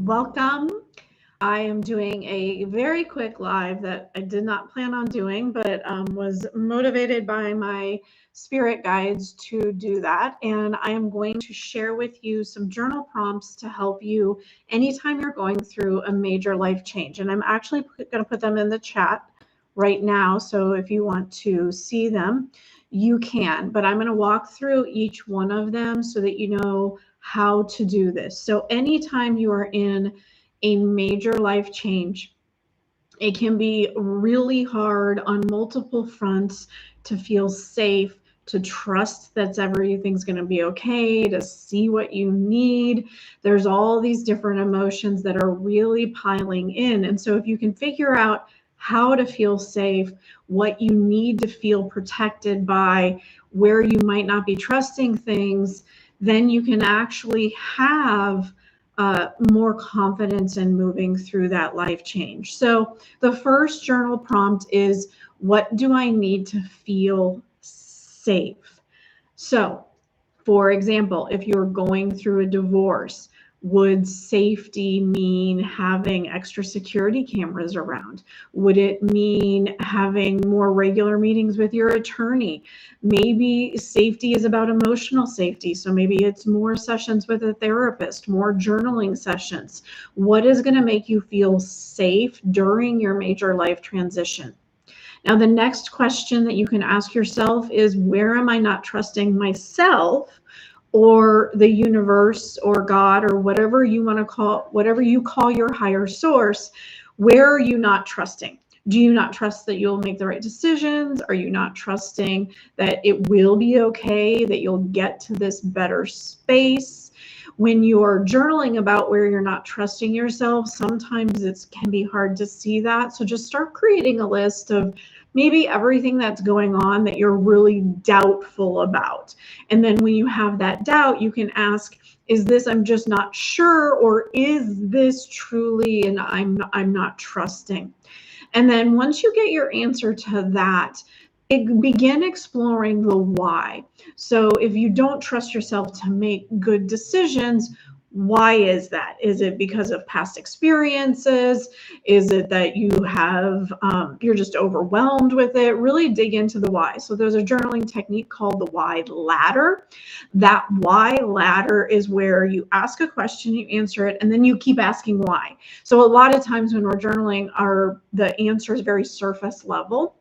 Welcome. I am doing a very quick live that I did not plan on doing, but was motivated by my spirit guides to do that. And I am going to share with you some journal prompts to help you anytime you're going through a major life change. And I'm actually going to put them in the chat right now. So if you want to see them, you can. But I'm going to walk through each one of them so that you know how to do this. So anytime you are in a major life change, it can be really hard on multiple fronts to feel safe, to trust that everything's going to be okay, to see what you need. There's all these different emotions that are really piling in. And so if you can figure out how to feel safe, what you need to feel protected by, where you might not be trusting things, then you can actually have more confidence in moving through that life change. So the first journal prompt is, what do I need to feel safe? So, for example, if you're going through a divorce, would safety mean having extra security cameras around? Would it mean having more regular meetings with your attorney? Maybe safety is about emotional safety. So maybe it's more sessions with a therapist, more journaling sessions. What is going to make you feel safe during your major life transition? Now, the next question that you can ask yourself is, where am I not trusting myself or the universe or God or whatever you want to call, whatever you call your higher source? Where are you not trusting? Do you not trust that you'll make the right decisions? Are you not trusting that it will be okay, that you'll get to this better space? When you're journaling about where you're not trusting yourself, sometimes it can be hard to see that. So just start creating a list of maybe everything that's going on that you're really doubtful about. And then when you have that doubt, you can ask, is this I'm just not sure, or is this truly and I'm not trusting? And then once you get your answer to that, begin exploring the why. So if you don't trust yourself to make good decisions, why is that? Is it because of past experiences? Is it that you have, you're just overwhelmed with it? Really dig into the why. So there's a journaling technique called the why ladder. That why ladder is where you ask a question, you answer it, and then you keep asking why. So a lot of times when we're journaling, the answer is very surface level.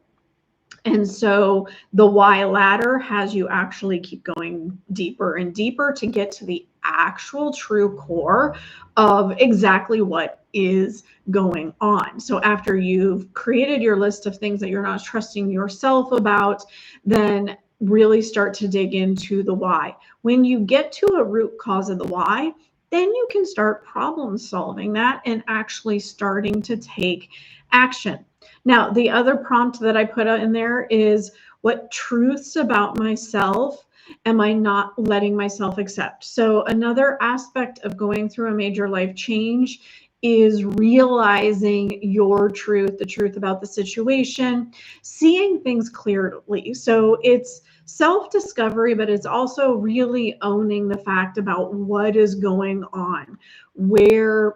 And so the why ladder has you actually keep going deeper and deeper to get to the actual true core of exactly what is going on. So after you've created your list of things that you're not trusting yourself about, then really start to dig into the why. When you get to a root cause of the why, then you can start problem solving that and actually starting to take action. Now, the other prompt that I put in there is, what truths about myself am I not letting myself accept? So another aspect of going through a major life change is realizing your truth, the truth about the situation, seeing things clearly. So it's self-discovery, but it's also really owning the fact about what is going on. Where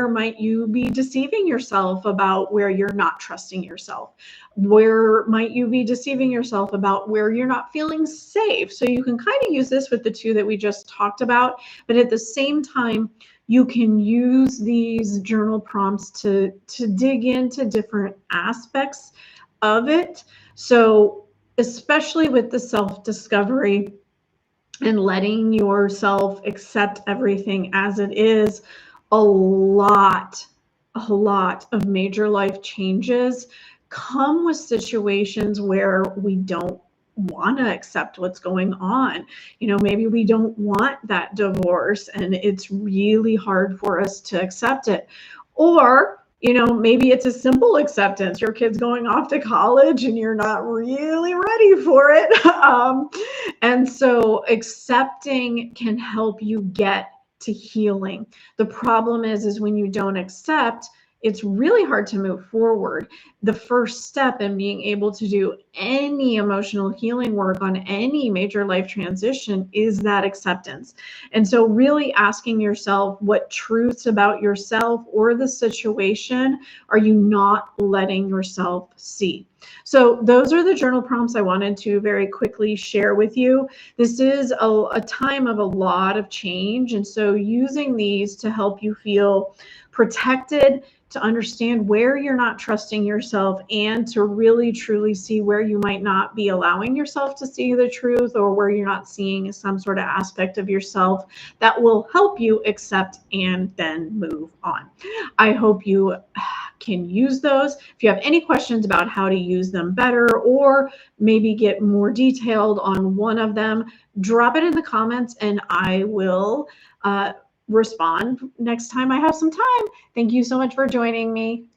might you be deceiving yourself about where you're not trusting yourself? Where might you be deceiving yourself about where you're not feeling safe? So you can kind of use this with the two that we just talked about, but at the same time, you can use these journal prompts to dig into different aspects of it. So especially with the self-discovery and letting yourself accept everything as it is, a lot of major life changes come with situations where we don't want to accept what's going on. Maybe we don't want that divorce and it's really hard for us to accept it. Or maybe it's a simple acceptance. Your kid's going off to college and you're not really ready for it. And so accepting can help you get to healing. The problem is when you don't accept, it's really hard to move forward. The first step in being able to do any emotional healing work on any major life transition is that acceptance. And so, really asking yourself, what truths about yourself or the situation are you not letting yourself see? So, those are the journal prompts I wanted to very quickly share with you. This is a time of a lot of change. And so, using these to help you feel protected, to understand where you're not trusting yourself, and to really truly see where you might not be allowing yourself to see the truth, or where you're not seeing some sort of aspect of yourself that will help you accept and then move on. I hope you can use those. If you have any questions about how to use them better, or maybe get more detailed on one of them, drop it in the comments and I will respond next time I have some time. Thank you so much for joining me.